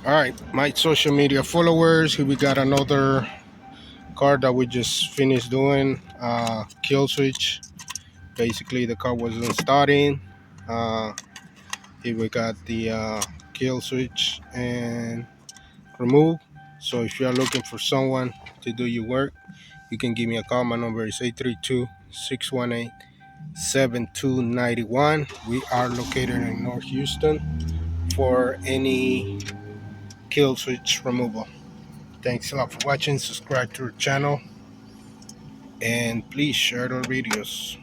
All right, my social media followers. Here we got another car that we just finished doing. Kill switch. Basically, the car wasn't starting. Uh, Here we got the kill switch and remove. So if you are looking for someone to do your work, you can give me a call. My number is 832-618-7291. We are located in North Houston for any kill switch removal. Thanks a lot for watching. Subscribe to our channel and please share our videos.